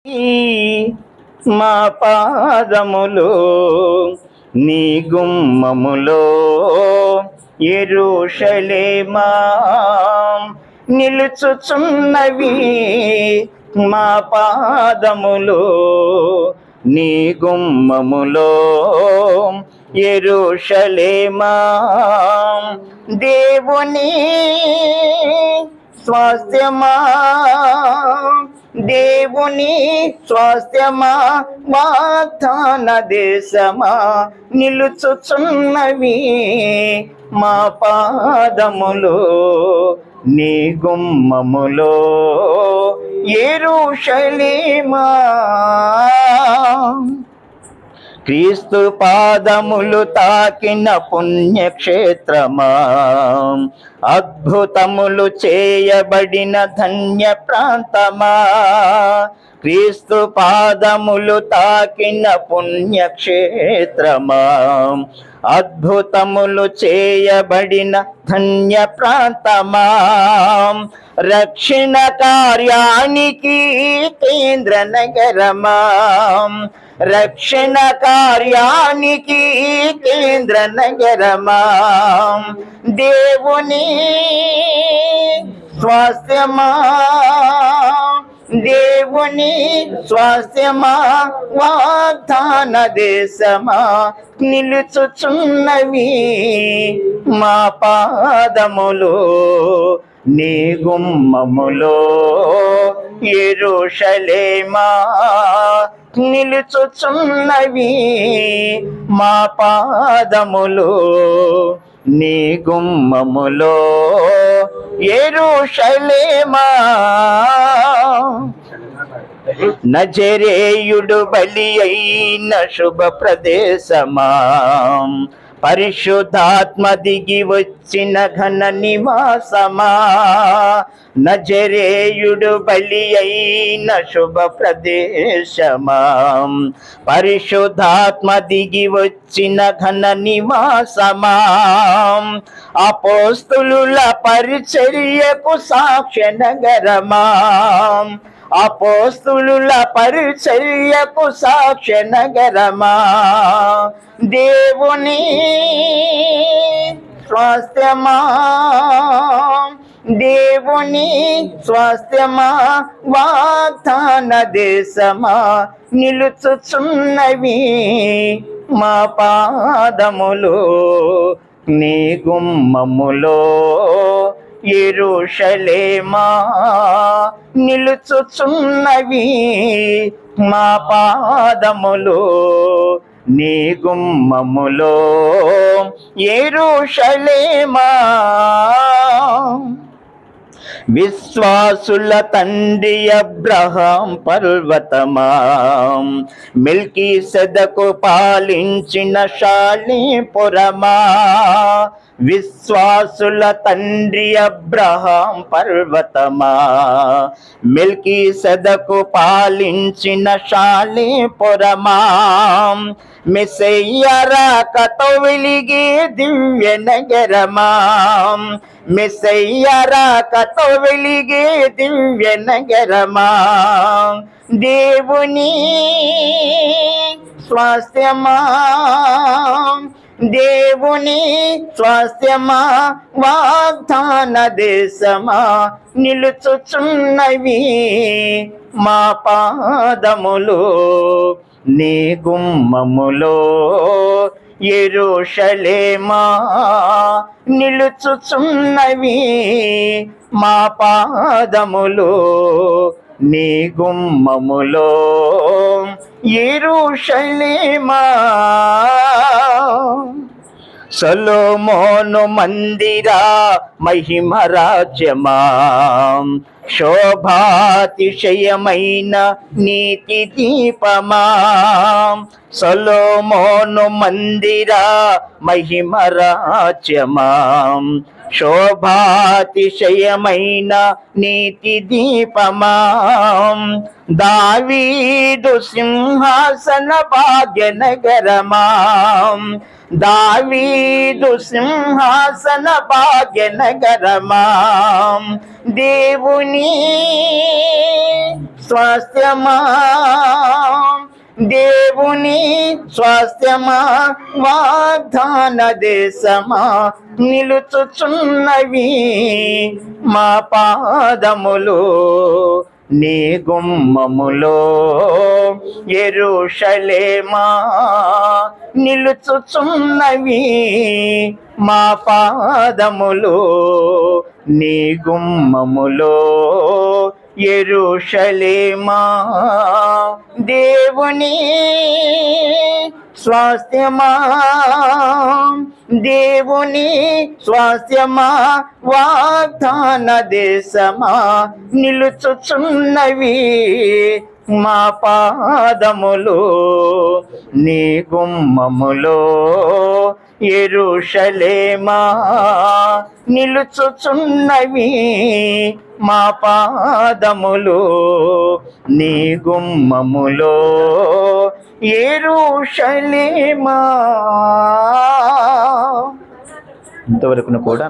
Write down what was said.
మా పాదములు నీ గుమ్మములో యెరూషలేమా నిలుచుచున్నవి. మా పాదములు నీ గుమ్మములో యెరూషలేమా దేవుని స్వాస్థ్యమా, దేవుని స్వాస్థ్యమా, వాగ్దాన దేశమా నిలుచుచున్నవి. మా పాదములు నీ గుమ్మములో యెరూషలేమా. క్రీస్తు పాదములు తాకిన పుణ్యక్షేత్రమా, అద్భుతములు చేయబడిన ధన్య ప్రాంతమా. క్రీస్తు పాదములు తాకిన పుణ్యక్షేత్రమా, అద్భుతములు చేయబడిన ధన్య ప్రాంతమా. రక్షణ కార్యానికి కేంద్ర నగరమా, రక్షణ కార్యానికి కేంద్ర నగరమా. దేవుని స్వాస్థ్యమా, దేవుని స్వాస్థ్యమా, వాగ్దాన దేశమా నిలుచుచున్నవి. మా పాదములు నీ గుమ్మములో యెరూషలేమా నిలుచుచున్నవి. మా పాదములు నీ గుమ్మములో యెరూషలేమా. నజరేయుడు బలి అయిన శుభ ప్రదేశమా, పరిశుద్ధాత్మ దిగి వచ్చిన ఘన నివాసమా. నజరేయుడు బలి అయిన శుభ ప్రదేశమా, పరిశుద్ధాత్మ దిగి వచ్చిన ఘన నివాసమా. అపోస్తులుల పరిచర్యకు సాక్ష్య నగరమా, అపోస్తులుల పరిచర్యకు సాక్ష్య నగరమా. దేవుని స్వాస్థ్యమా, దేవుని స్వాస్థ్యమా, వాగ్దాన దేశమా నిలుచుచున్నవి. మా పాదములు నీ గుమ్మములో యెరూషలేమా నిలుచుచున్నవి. మా పాదములు నీ గుమ్మములో యెరూషలేమా. విశ్వాసుల తండ్రి అబ్రహాం పర్వతమా, మెల్కీసెదకు పాలించిన షాలేపురమా. విశ్వాసుల తండ్రి అబ్రహాం పర్వతమా, మెల్కీసెదకు పాలించిన షాలేపురమా. మెస్సయ్య రాకతో వెలిగే దివ్య నగరమా, మెస్సయ్య రాకతో వెలిగే దివ్య నగరమా. దేవుని స్వాస్థ్యమా, దేవుని స్వాస్థ్యమా, వాగ్దాన దేశమా నిలుచుచున్నవి. మా పాదములు నీ గుమ్మములో యెరూషలేమా నిలుచుచున్నవి. మా పాదములు నీ గుమ్మములో యెరూషలేమా. సొలొమోను మందిరా మహిమ రాజ్యమా, శోభాతిశయమైన నీతి దీపమా. సొలొమోను మందిరా మహిమ రాజ్యమా, శోభాతిశయమైన నీతి దీపమా. దావీదు సింహాసన భాగ్యనగరమా, దావీదు సింహాసన భాగ్యనగరమా, దేవుని స్వాస్థ్యమా, దేవుని స్వాస్థ్యమా, వాగ్దాన దేశమా, నిలుచుచున్నవి మా పాదములు నీ గుమ్మములో. యెరూషలేమా, నిలుచుచున్నవి మా పాదములు నీ గుమ్మములో. యెరూషలేమా, దేవుని స్వాస్థ్యమా, దేవుని స్వాస్థ్యమా, వాగ్దాన దేశమా, నిలుచుచున్నవి మా పాదములు నీ గుమ్మములో. యెరూషలేమా, నిలుచుచున్నవి మా పాదములు నీ గుమ్మములో. యెరూషలేమా. ఇంతవరకు కూడా